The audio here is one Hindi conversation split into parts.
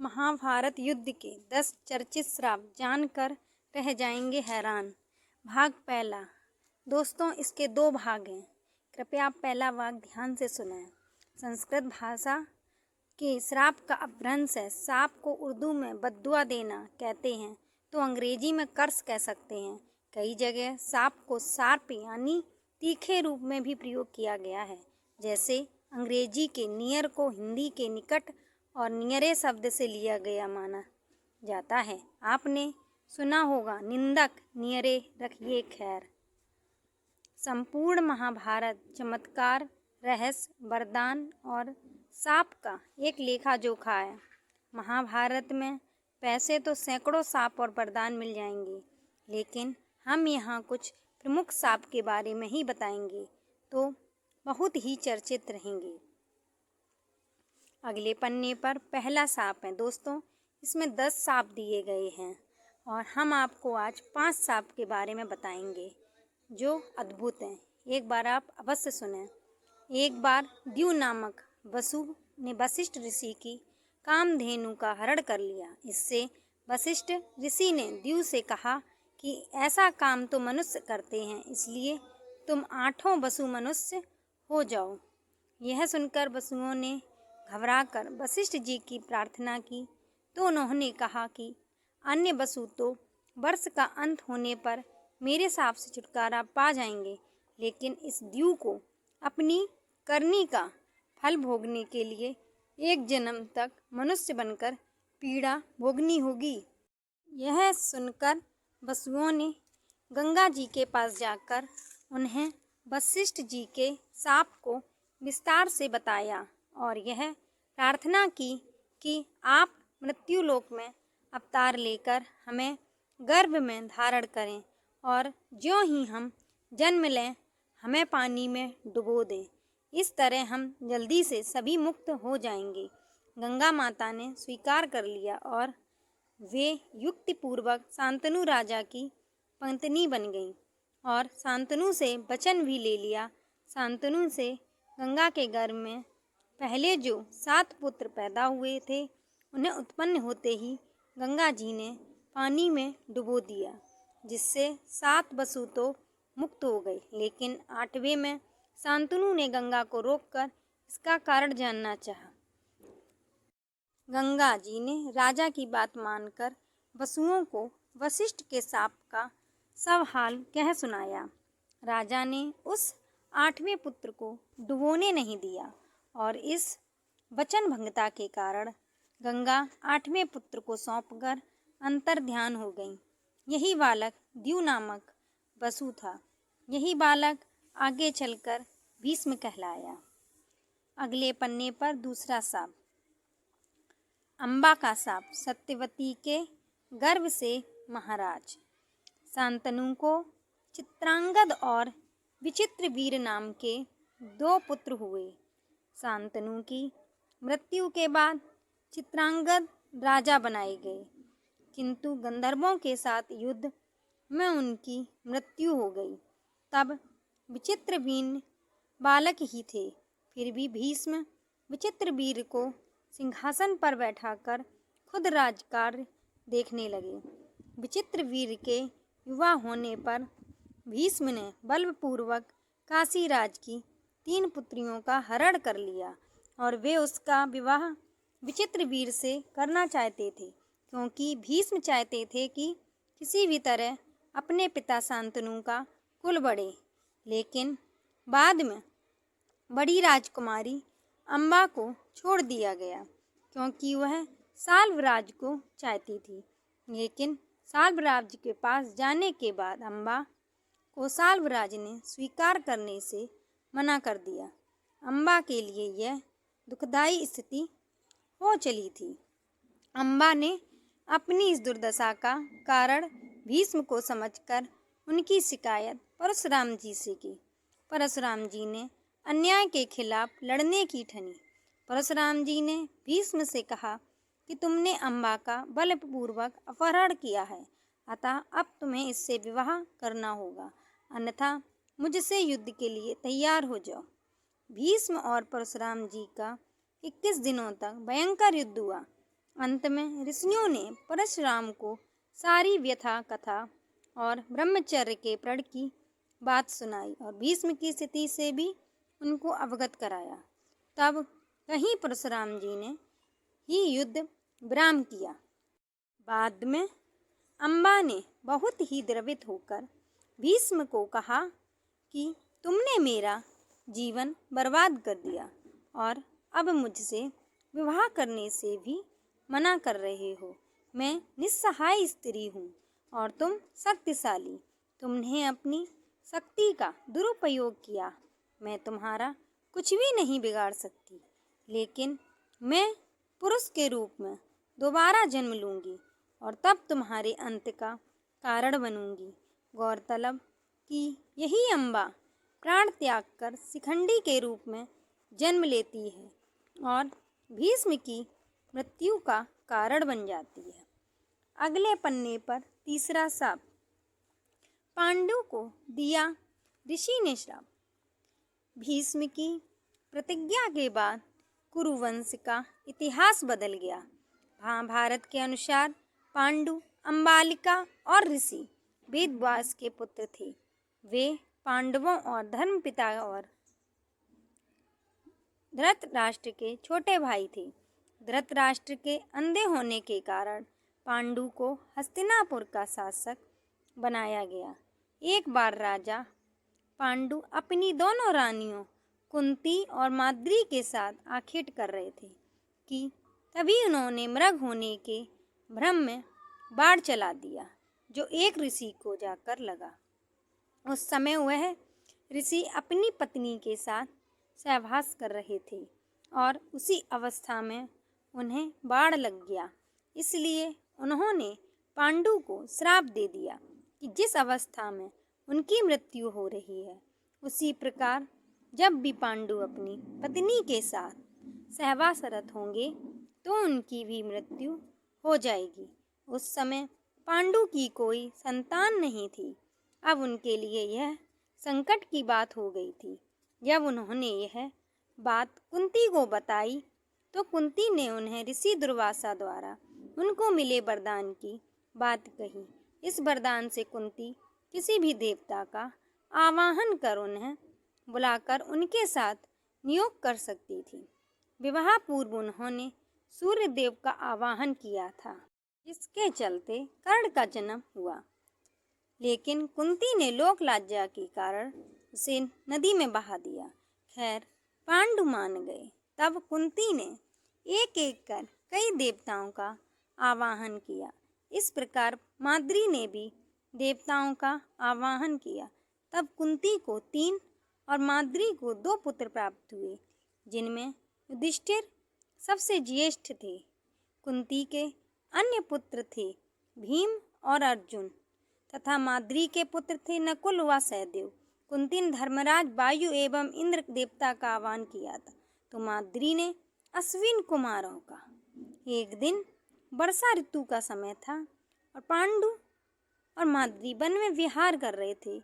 महाभारत युद्ध के 10 चर्चित श्राप जानकर रह जाएंगे हैरान। भाग पहला। दोस्तों, इसके 2 भाग हैं। कृपया आप पहला भाग ध्यान से सुनें। संस्कृत भाषा के श्राप का अपभ्रंश है। सांप को उर्दू में बद्दुआ देना कहते हैं तो अंग्रेजी में कर्स कह सकते हैं। कई जगह सांप को शार्प यानी तीखे रूप में भी प्रयोग किया गया है। जैसे अंग्रेजी के नियर को हिंदी के निकट और नियरे शब्द से लिया गया माना जाता है। आपने सुना होगा, निंदक नियरे रखिए खैर। संपूर्ण महाभारत चमत्कार, रहस्य, वरदान और सांप का एक लेखा जोखा है। महाभारत में पैसे तो सैकड़ों सांप और वरदान मिल जाएंगे, लेकिन हम यहाँ कुछ प्रमुख सांप के बारे में ही बताएंगे तो बहुत ही चर्चित रहेंगे। अगले पन्ने पर पहला सांप है। दोस्तों, इसमें 10 सांप दिए गए हैं और हम आपको आज 5 सांप के बारे में बताएंगे जो अद्भुत हैं। एक बार आप अवश्य सुनें। एक बार द्यू नामक वसु ने वशिष्ठ ऋषि की कामधेनु का हरण कर लिया। इससे वशिष्ठ ऋषि ने द्यू से कहा कि ऐसा काम तो मनुष्य करते हैं, इसलिए तुम 8 वसु मनुष्य हो जाओ। यह सुनकर वसुओं ने घबराकर वशिष्ठ जी की प्रार्थना की तो उन्होंने कहा कि अन्य वसु तो वर्ष का अंत होने पर मेरे शाप से छुटकारा पा जाएंगे, लेकिन इस द्यू को अपनी करनी का फल भोगने के लिए 1 जन्म तक मनुष्य बनकर पीड़ा भोगनी होगी। यह सुनकर वसुओं ने गंगा जी के पास जाकर उन्हें वशिष्ठ जी के शाप को विस्तार से बताया और यह प्रार्थना की कि आप मृत्युलोक में अवतार लेकर हमें गर्भ में धारण करें और ज्यों ही हम जन्म लें हमें पानी में डुबो दें। इस तरह हम जल्दी से सभी मुक्त हो जाएंगे। गंगा माता ने स्वीकार कर लिया और वे युक्तिपूर्वक शांतनु राजा की पत्नी बन गईं और शांतनु से वचन भी ले लिया। शांतनु से गंगा के गर्भ में पहले जो 7 पुत्र पैदा हुए थे, उन्हें उत्पन्न होते ही गंगा जी ने पानी में डुबो दिया, जिससे 7 वसु तो मुक्त हो गए। लेकिन 8वें में शांतनु ने गंगा को रोककर इसका कारण जानना चाहा। गंगा जी ने राजा की बात मानकर वसुओं को वशिष्ठ के शाप का सब हाल कह सुनाया। राजा ने उस 8वें पुत्र को डुबोने नहीं दिया और इस वचन भंगता के कारण गंगा 8वें पुत्र को सौंपकर अंतर्ध्यान हो गई। यही बालक द्यू नामक वसु था। यही बालक आगे चलकर भीष्म कहलाया। अगले पन्ने पर दूसरा सांप। अम्बा का सांप। सत्यवती के गर्भ से महाराज शांतनु को चित्रांगद और विचित्रवीर नाम के 2 पुत्र हुए। शांतनु की मृत्यु के बाद चित्रांगद राजा बनाए गए, किंतु गंधर्वों के साथ युद्ध में उनकी मृत्यु हो गई। तब विचित्रवीर बालक ही थे। फिर भी भीष्म विचित्रवीर को सिंहासन पर बैठाकर खुद राजकार्य देखने लगे। विचित्रवीर के युवा होने पर भीष्म ने बलपूर्वक काशीराज की 3 पुत्रियों का हरण कर लिया और वे उसका विवाह विचित्रवीर से करना चाहते थे, क्योंकि भीष्म चाहते थे कि किसी भी तरह अपने पिता शांतनु का कुल बढ़े। लेकिन बाद में बड़ी राजकुमारी अम्बा को छोड़ दिया गया, क्योंकि वह शाल्वराज को चाहती थी। लेकिन शाल्वराज के पास जाने के बाद अम्बा को शाल्वराज ने स्वीकार करने से मना कर दिया। अम्बा के लिए यह दुखदायी स्थिति हो चली थी। अम्बा ने अपनी इस दुर्दशा का कारण भीष्म को समझकर उनकी शिकायत परशुराम जी से की। परशुराम जी ने अन्याय के खिलाफ लड़ने की ठानी। परशुराम जी ने भीष्म से कहा कि तुमने अम्बा का बलपूर्वक अपहरण किया है, अतः अब तुम्हें इससे विवाह करना होगा, अन्यथा मुझसे युद्ध के लिए तैयार हो जाओ। भीष्म और परशुराम जी का 21 दिनों तक भयंकर युद्ध हुआ अंत में ऋषियों ने परशुराम को सारी व्यथा कथा और ब्रह्मचर्य के प्रण की बात सुनाई और भीष्म की स्थिति से भी उनको अवगत कराया। तब कहीं परशुराम जी ने ही युद्ध विराम किया। बाद में अम्बा ने बहुत ही द्रवित होकर भीष्म को कहा कि तुमने मेरा जीवन बर्बाद कर दिया और अब मुझसे विवाह करने से भी मना कर रहे हो। मैं निस्सहाय स्त्री हूँ और तुम शक्तिशाली। तुमने अपनी शक्ति का दुरुपयोग किया। मैं तुम्हारा कुछ भी नहीं बिगाड़ सकती, लेकिन मैं पुरुष के रूप में दोबारा जन्म लूँगी और तब तुम्हारे अंत का कारण बनूंगी। गौरतलब कि यही अम्बा प्राण त्याग कर शिखंडी के रूप में जन्म लेती है और भीष्म की मृत्यु का कारण बन जाती है। अगले पन्ने पर तीसरा शाप। पांडु को दिया ऋषि ने श्राप। भीष्म की प्रतिज्ञा के बाद कुरुवंश का इतिहास बदल गया। महाभारत के अनुसार पांडु अम्बालिका और ऋषि वेदव्यास के पुत्र थे। वे पांडवों और धर्मपिता और धृतराष्ट्र के छोटे भाई थे। धृतराष्ट्र के अंधे होने के कारण पांडु को हस्तिनापुर का शासक बनाया गया। एक बार राजा पांडु अपनी दोनों रानियों कुंती और माद्री के साथ आखेट कर रहे थे कि तभी उन्होंने मृग होने के भ्रम में बाढ़ चला दिया, जो एक ऋषि को जाकर लगा। उस समय वह ऋषि अपनी पत्नी के साथ सहवास कर रहे थे और उसी अवस्था में उन्हें बाढ़ लग गया। इसलिए उन्होंने पांडु को श्राप दे दिया कि जिस अवस्था में उनकी मृत्यु हो रही है, उसी प्रकार जब भी पांडु अपनी पत्नी के साथ सहवासरत होंगे तो उनकी भी मृत्यु हो जाएगी। उस समय पांडु की कोई संतान नहीं थी। अब उनके लिए यह संकट की बात हो गई थी। जब उन्होंने यह बात कुंती को बताई तो कुंती ने उन्हें ऋषि दुर्वासा द्वारा उनको मिले वरदान की बात कही। इस वरदान से कुंती किसी भी देवता का आवाहन कर उन्हें बुलाकर उनके साथ नियोग कर सकती थी। विवाह पूर्व उन्होंने सूर्य देव का आवाहन किया था, जिसके चलते कर्ण का जन्म हुआ, लेकिन कुंती ने लोक लाज्जा के कारण उसे नदी में बहा दिया। खैर, पांडु मान गए। तब कुंती ने एक एक कर कई देवताओं का आवाहन किया। इस प्रकार माद्री ने भी देवताओं का आवाहन किया। तब कुंती को 3 और माद्री को 2 पुत्र प्राप्त हुए, जिनमें युधिष्ठिर सबसे ज्येष्ठ थे। कुंती के अन्य पुत्र थे भीम और अर्जुन तथा माद्री के पुत्र थे नकुल व सहदेव। कुंती ने धर्मराज वायु एवं इंद्र देवता का आह्वान किया था, तो माद्री ने अश्विन कुमारों का। एक दिन वर्षा ऋतु का समय था और पांडु और माद्री वन में विहार कर रहे थे।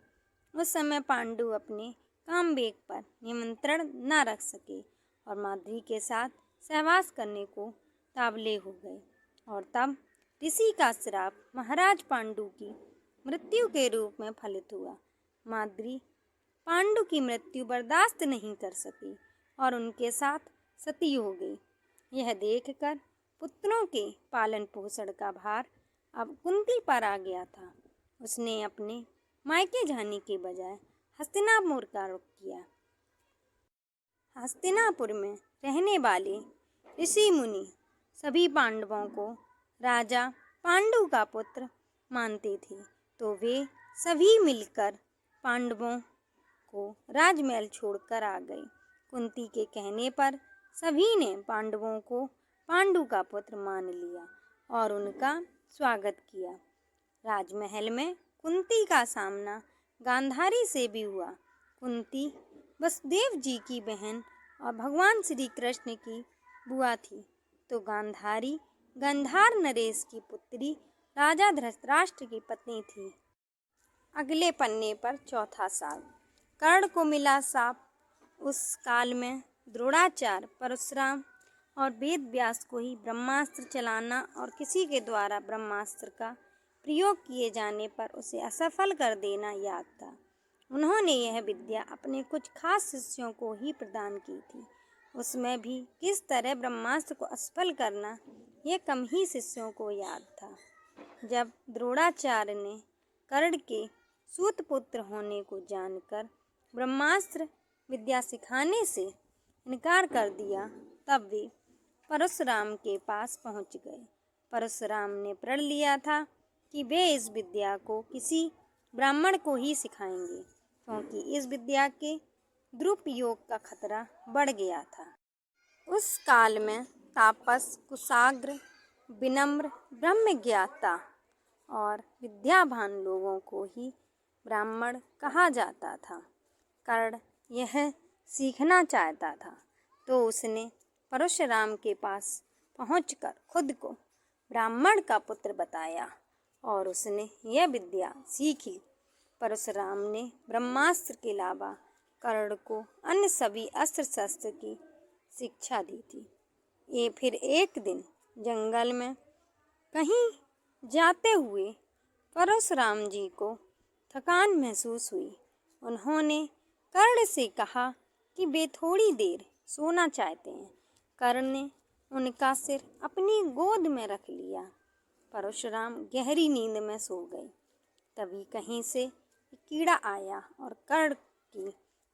उस समय पांडु अपने कामवेग पर नियंत्रण न रख सके और माद्री के साथ सहवास करने को तावले हो गए और तब ऋषि का श्राप महाराज पांडु की मृत्यु के रूप में फलित हुआ। माद्री पांडु की मृत्यु बर्दाश्त नहीं कर सकी और उनके साथ सती हो गई। यह देखकर पुत्रों के पालन पोषण का भार अब कुंती पर आ गया था। उसने अपने मायके जाने के बजाय हस्तिनापुर का रुख किया। हस्तिनापुर में रहने वाले ऋषि मुनि सभी पांडवों को राजा पांडु का पुत्र मानते थे, तो वे सभी मिलकर पांडवों को राजमहल छोड़कर आ गए। कुंती के कहने पर सभी ने पांडवों को पांडु का पुत्र मान लिया और उनका स्वागत किया। राजमहल में कुंती का सामना गांधारी से भी हुआ। कुंती वसुदेव जी की बहन और भगवान श्री कृष्ण की बुआ थी, तो गांधारी गंधार नरेश की पुत्री राजा धृतराष्ट्र की पत्नी थी। अगले पन्ने पर चौथा साल। कर्ण को मिला शाप। उस काल में द्रोणाचार्य, परशुराम और वेद व्यास को ही ब्रह्मास्त्र चलाना और किसी के द्वारा ब्रह्मास्त्र का प्रयोग किए जाने पर उसे असफल कर देना याद था। उन्होंने यह विद्या अपने कुछ खास शिष्यों को ही प्रदान की थी। उसमें भी किस तरह ब्रह्मास्त्र को असफल करना यह कम ही शिष्यों को याद था। जब द्रोणाचार्य ने कर्ण के सूत पुत्र होने को जानकर ब्रह्मास्त्र विद्या सिखाने से इनकार कर दिया, तब वे परशुराम के पास पहुंच गए। परशुराम ने प्रण लिया था कि वे इस विद्या को किसी ब्राह्मण को ही सिखाएंगे, क्योंकि इस विद्या के दुरुपयोग का खतरा बढ़ गया था। उस काल में तापस, कुशाग्र, विनम्र, ब्रह्मज्ञाता और विद्यावान लोगों को ही ब्राह्मण कहा जाता था। कर्ण यह सीखना चाहता था, तो उसने परशुराम के पास पहुंचकर खुद को ब्राह्मण का पुत्र बताया और उसने यह विद्या सीख ली। परशुराम ने ब्रह्मास्त्र के अलावा कर्ण को अन्य सभी अस्त्र शस्त्र की शिक्षा दी थी। ये फिर एक दिन जंगल में कहीं जाते हुए परशुराम जी को थकान महसूस हुई। उन्होंने कर्ण से कहा कि वे थोड़ी देर सोना चाहते हैं। कर्ण ने उनका सिर अपनी गोद में रख लिया। परशुराम गहरी नींद में सो गए। तभी कहीं से एक कीड़ा आया और कर्ण की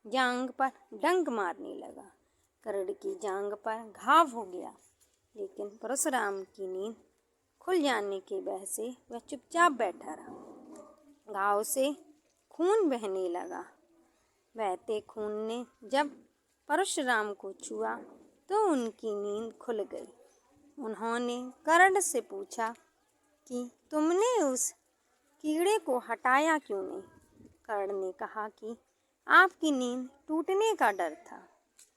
जांघ पर डंक मारने लगा। कर्ण की जांघ पर घाव हो गया, लेकिन परशुराम की नींद खुल जाने के वजह से वह चुपचाप बैठा रहा। घाव से खून बहने लगा। बहते खून ने जब परशुराम को छुआ तो उनकी नींद खुल गई। उन्होंने कर्ण से पूछा कि तुमने उस कीड़े को हटाया क्यों नहीं? कर्ण ने कहा कि आपकी नींद टूटने का डर था,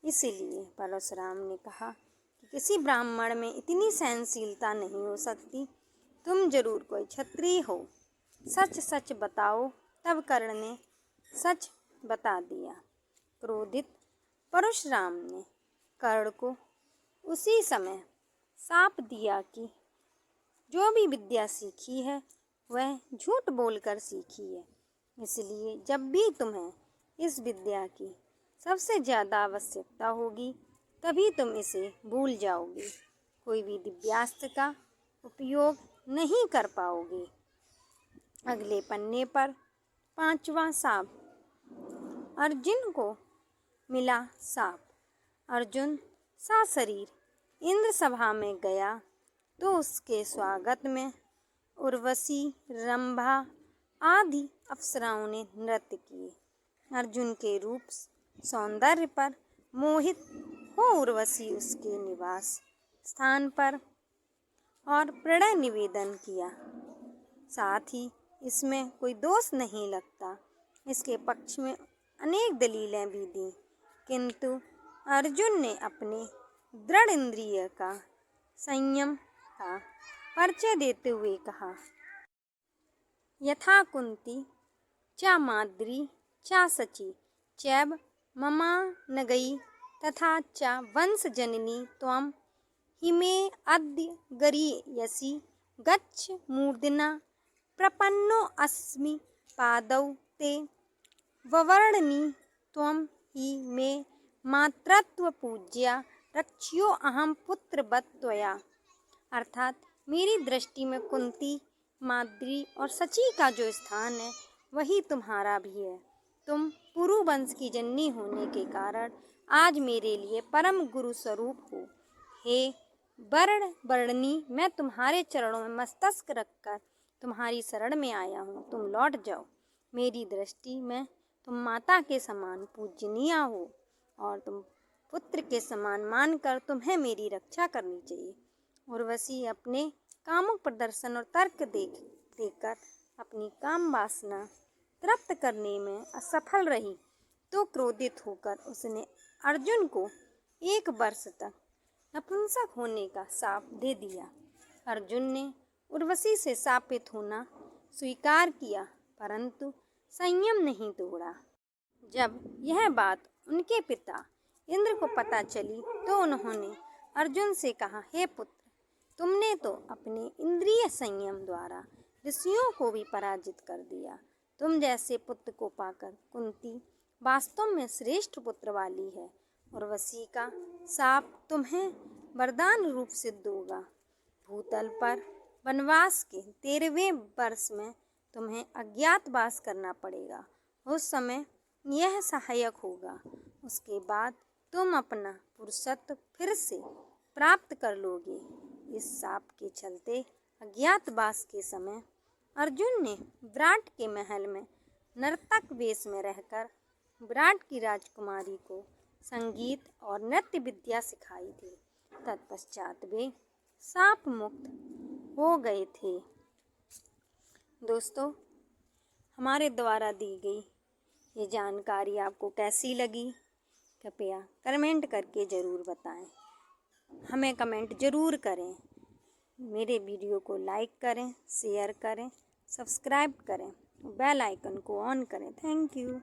इसीलिए। परशुराम ने कहा कि किसी ब्राह्मण में इतनी सहनशीलता नहीं हो सकती। तुम जरूर कोई क्षत्रिय हो, सच सच बताओ। तब कर्ण ने सच बता दिया। क्रोधित परशुराम ने कर्ण को उसी समय शाप दिया कि जो भी विद्या सीखी है वह झूठ बोलकर सीखी है, इसलिए जब भी तुम्हें इस विद्या की सबसे ज़्यादा आवश्यकता होगी तभी तुम इसे भूल जाओगे। कोई भी दिव्यास्त्र का उपयोग नहीं कर पाओगे। अगले पन्ने पर 5वां शाप। अर्जुन को मिला शाप। अर्जुन सशरीर इंद्र सभा में गया तो उसके स्वागत में उर्वशी, रंभा आदि अप्सराओं ने नृत्य किए। अर्जुन के रूप सौंदर्य पर मोहित हो उर्वशी उसके निवास स्थान पर और प्रणय निवेदन किया। साथ ही इसमें कोई दोष नहीं लगता। इसके पक्ष में अनेक दलीलें भी दी, किंतु अर्जुन ने अपने दृढ़ इंद्रिय का संयम का परिचय देते हुए कहा, यथा कुंती च माद्री च सची चैव ममा नगई तथा च वंश जननी त्वं हिमे अद्य गरीयसी गच्छ मूर्धना प्रपन्नो अस्मि पादौ ते ववर्णनि त्वं हि मे मातृत्व पूज्या रक्ष्यो अहम पुत्रवत् त्वया। अर्थात मेरी दृष्टि में कुंती, माद्री और सची का जो स्थान है वही तुम्हारा भी है। तुम पुरु वंश की जननी होने के कारण आज मेरे लिए परम गुरु स्वरूप हो। हे वर्ण वर्णनी, मैं तुम्हारे चरणों में मस्तक रखकर तुम्हारी शरण में आया हूँ। तुम लौट जाओ। मेरी दृष्टि में तुम माता के समान पूजनीय हो और तुम पुत्र के समान मानकर तुम्हें मेरी रक्षा करनी चाहिए। उर्वशी अपने कामुक प्रदर्शन और तर्क देकर अपनी काम वासना तृप्त करने में असफल रही तो क्रोधित होकर उसने अर्जुन को 1 वर्ष तक नपुंसक होने का शाप दे दिया। अर्जुन ने उर्वशी से शापित होना स्वीकार किया, परंतु संयम नहीं तोड़ा। जब यह बात उनके पिता इंद्र को पता चली तो उन्होंने अर्जुन से कहा, हे पुत्र, तुमने तो अपने इंद्रिय संयम द्वारा ऋषियों को भी पराजित कर दिया। तुम जैसे पुत्र को पाकर कुंती वास्तव में श्रेष्ठ पुत्र वाली है और वशी का शाप तुम्हें वरदान रूप सिद्ध होगा। भूतल पर वनवास के 13वें वर्ष में तुम्हें अज्ञातवास करना पड़ेगा। उस समय यह सहायक होगा। उसके बाद तुम अपना पुरुषत्व फिर से प्राप्त कर लोगे। इस शाप के चलते अज्ञातवास के समय अर्जुन ने विराट के महल में नर्तक वेश में रहकर विराट की राजकुमारी को संगीत और नृत्य विद्या सिखाई थी। तत्पश्चात वे शाप मुक्त हो गए थे। दोस्तों, हमारे द्वारा दी गई ये जानकारी आपको कैसी लगी? कृपया कमेंट करके ज़रूर बताएं। हमें कमेंट ज़रूर करें। मेरे वीडियो को लाइक करें, शेयर करें, सब्सक्राइब करें, बेल आइकन को ऑन करें। Thank you.